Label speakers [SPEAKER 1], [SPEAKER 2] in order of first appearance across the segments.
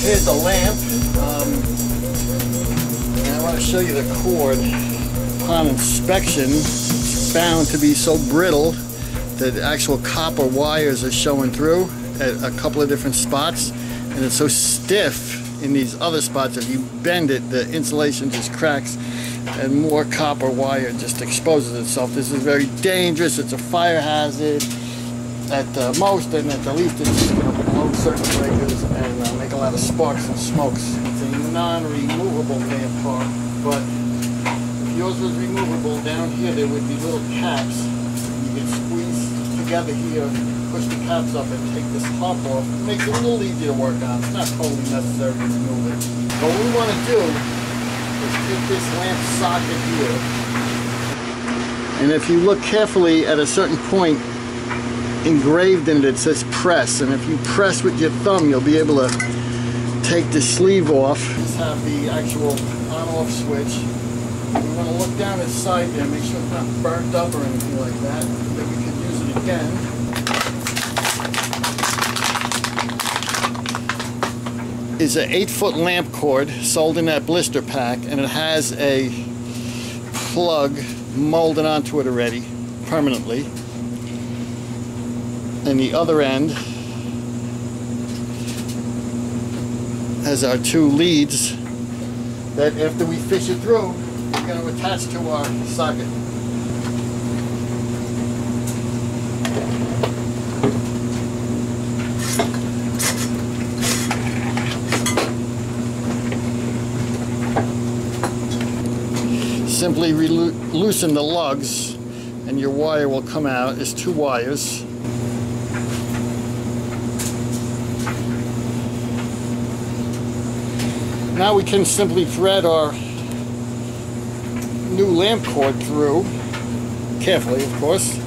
[SPEAKER 1] Here's the lamp, and I want to show you the cord. Upon inspection, it's found to be so brittle that actual copper wires are showing through at a couple of different spots, and it's so stiff in these other spots, if you bend it, the insulation just cracks and more copper wire just exposes itself. This is very dangerous. It's a fire hazard at the most, and at the least it's going to blow circuit breakers and make a lot of sparks and smokes. It's a non-removable lamp bar, but if yours was removable, down here there would be little caps. You can squeeze together here, push the caps up and take this top off. It makes it a little easier to work on. It's not totally necessary to remove it. But what we want to do is take this lamp socket here, and if you look carefully at a certain point, engraved in it, it says press, and if you press with your thumb, you'll be able to take the sleeve off. Just have the actual on-off switch. We want to look down inside there, make sure it's not burnt up or anything like that, then we can use it again. Is an 8-foot lamp cord sold in that blister pack, and it has a plug molded onto it already permanently. And the other end has our 2 leads that after we fish it through, we're going to attach to our socket. Simply loosen the lugs and your wire will come out. There's 2 wires. Now we can simply thread our new lamp cord through, carefully of course,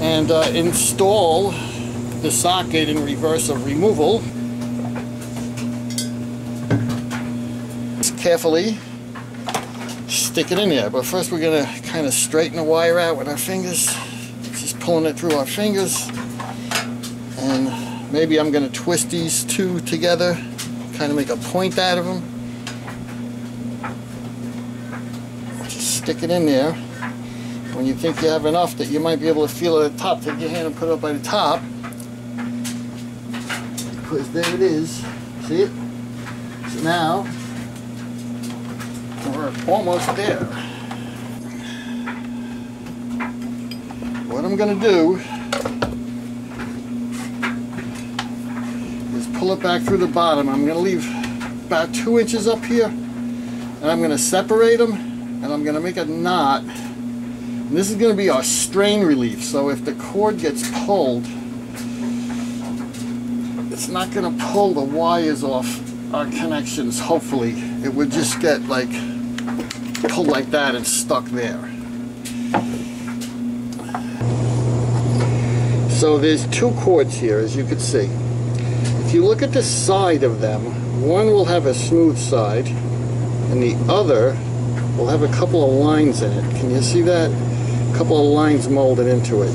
[SPEAKER 1] and install the socket in reverse of removal. Just carefully stick it in there, but first we're going to kind of straighten the wire out with our fingers, just pulling it through our fingers, and maybe I'm going to twist these 2 together, kind of make a point out of them. Just stick it in there. When you think you have enough that you might be able to feel it at the top, take your hand and put it up by the top, because there it is. See it? So now we're almost there. What I'm going to do is pull it back through the bottom. I'm going to leave about 2 inches up here, and I'm going to separate them, and I'm going to make a knot. And this is going to be our strain relief, so if the cord gets pulled, it's not going to pull the wires off our connections. Hopefully it would just get like pulled like that and stuck there. So there's 2 cords here, as you can see. If you look at the side of them, one will have a smooth side and the other will have a couple of lines in it. Can you see that? A couple of lines molded into it.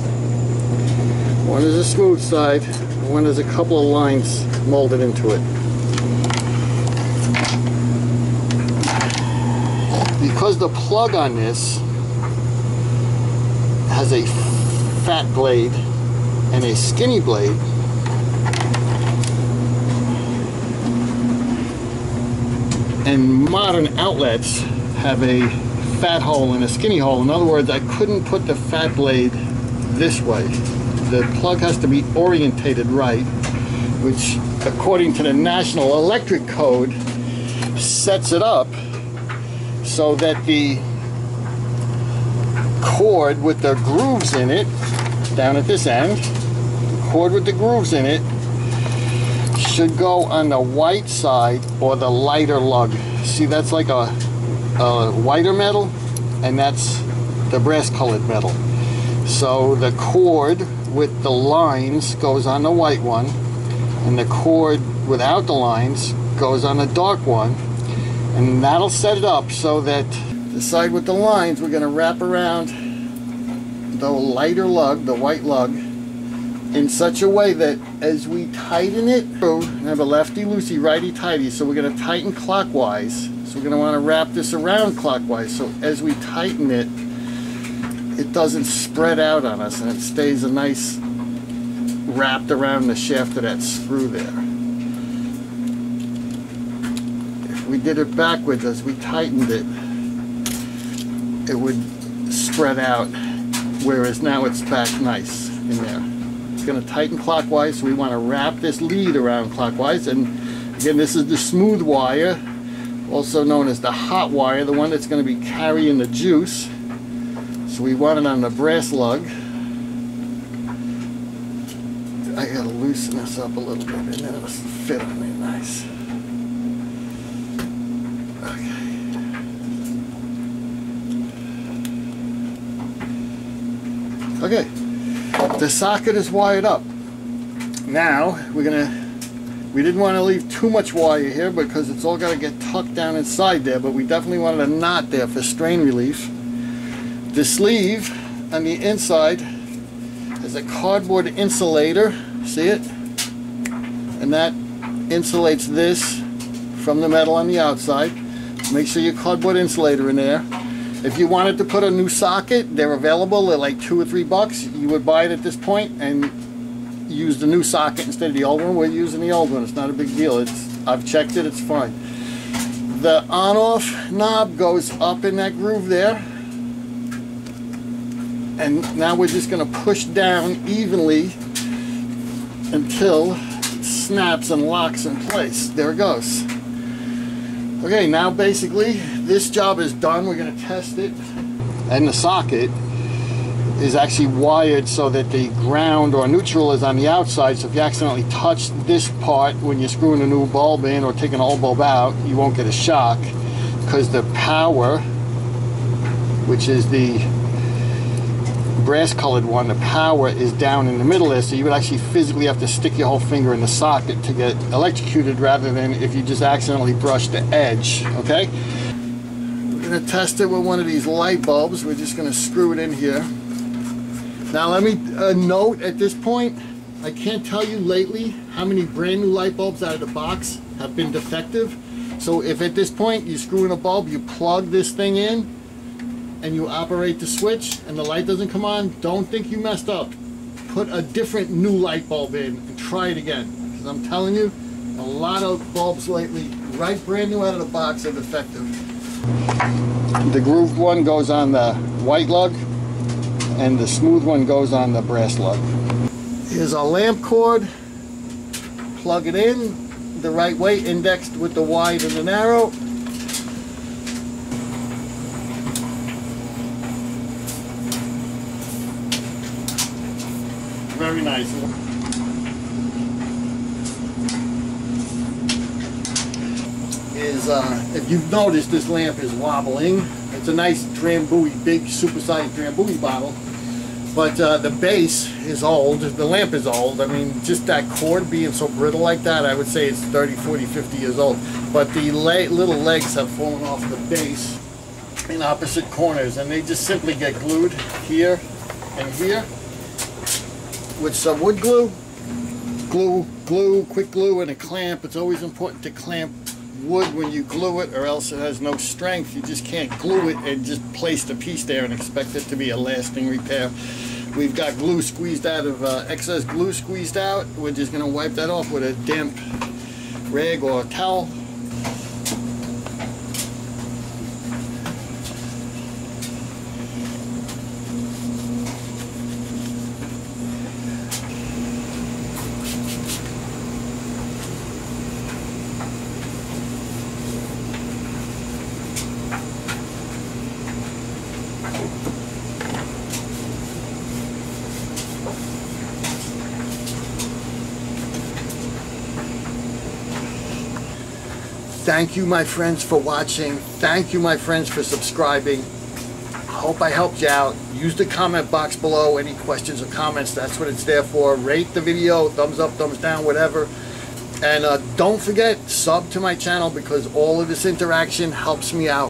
[SPEAKER 1] One is a smooth side, one is a couple of lines molded into it. Because the plug on this has a fat blade and a skinny blade, and modern outlets have a fat hole and a skinny hole. In other words, I couldn't put the fat blade this way. The plug has to be orientated right, which according to the National Electric Code sets it up so that the cord with the grooves in it, down at this end, the cord with the grooves in it should go on the white side or the lighter lug. See, that's like a whiter metal, and that's the brass colored metal. So the cord with the lines goes on the white one, and the cord without the lines goes on the dark one, and that'll set it up so that the side with the lines, we're going to wrap around the lighter lug, the white lug, in such a way that as we tighten it, we have a lefty loosey, righty tighty, so we're going to tighten clockwise. So we're going to want to wrap this around clockwise, so as we tighten it, it doesn't spread out on us and it stays a nice wrapped around the shaft of that screw there. If we did it backwards, as we tightened it, it would spread out, whereas now it's back nice in there. It's going to tighten clockwise, so we want to wrap this lead around clockwise. And again, this is the smooth wire, also known as the hot wire, the one that's going to be carrying the juice. So we want it on the brass lug. I got to loosen this up a little bit and then it'll fit on there nice. Okay, the socket is wired up. Now we didn't want to leave too much wire here because it's all got to get tucked down inside there, but we definitely wanted a knot there for strain relief. The sleeve on the inside is a cardboard insulator, see it? And that insulates this from the metal on the outside. Make sure your cardboard insulator in there. If you wanted to put a new socket, they're available. They're like $2 or $3. You would buy it at this point and use the new socket instead of the old one. We're using the old one. It's not a big deal. I've checked it. It's fine. The on-off knob goes up in that groove there. And now we're just going to push down evenly until it snaps and locks in place. There it goes. Okay, now basically this job is done. We're going to test it. And the socket is actually wired so that the ground or neutral is on the outside, so if you accidentally touch this part when you're screwing a new bulb in or taking an old bulb out, you won't get a shock, because the power, which is the brass colored one, the power is down in the middle there, so you would actually physically have to stick your whole finger in the socket to get electrocuted rather than if you just accidentally brush the edge. Okay, we're going to test it with one of these light bulbs. We're just going to screw it in here. Now let me note at this point, I can't tell you lately how many brand new light bulbs out of the box have been defective. So if at this point you screw in a bulb, you plug this thing in and you operate the switch and the light doesn't come on, don't think you messed up. Put a different new light bulb in and try it again. Because I'm telling you, a lot of bulbs lately, right brand new out of the box, are defective. The grooved one goes on the white lug and the smooth one goes on the brass lug. Here's our lamp cord. Plug it in the right way, indexed with the wide and the narrow. Very nice. If you've noticed, this lamp is wobbling. It's a nice Drambuie, big supersized Drambuie bottle, but the base is old. The lamp is old. I mean, just that cord being so brittle like that, I would say it's 30, 40, 50 years old. But the little legs have fallen off the base in opposite corners, and they just simply get glued here and here with some wood glue, quick glue, and a clamp. It's always important to clamp wood when you glue it, or else it has no strength. You just can't glue it and just place the piece there and expect it to be a lasting repair. We've got glue squeezed out of excess glue squeezed out. We're just going to wipe that off with a damp rag or a towel. Thank you, my friends, for watching. Thank you, my friends, for subscribing. I hope I helped you out. Use the comment box below. Any questions or comments, that's what it's there for. Rate the video, thumbs up, thumbs down, whatever. And don't forget, sub to my channel, because all of this interaction helps me out.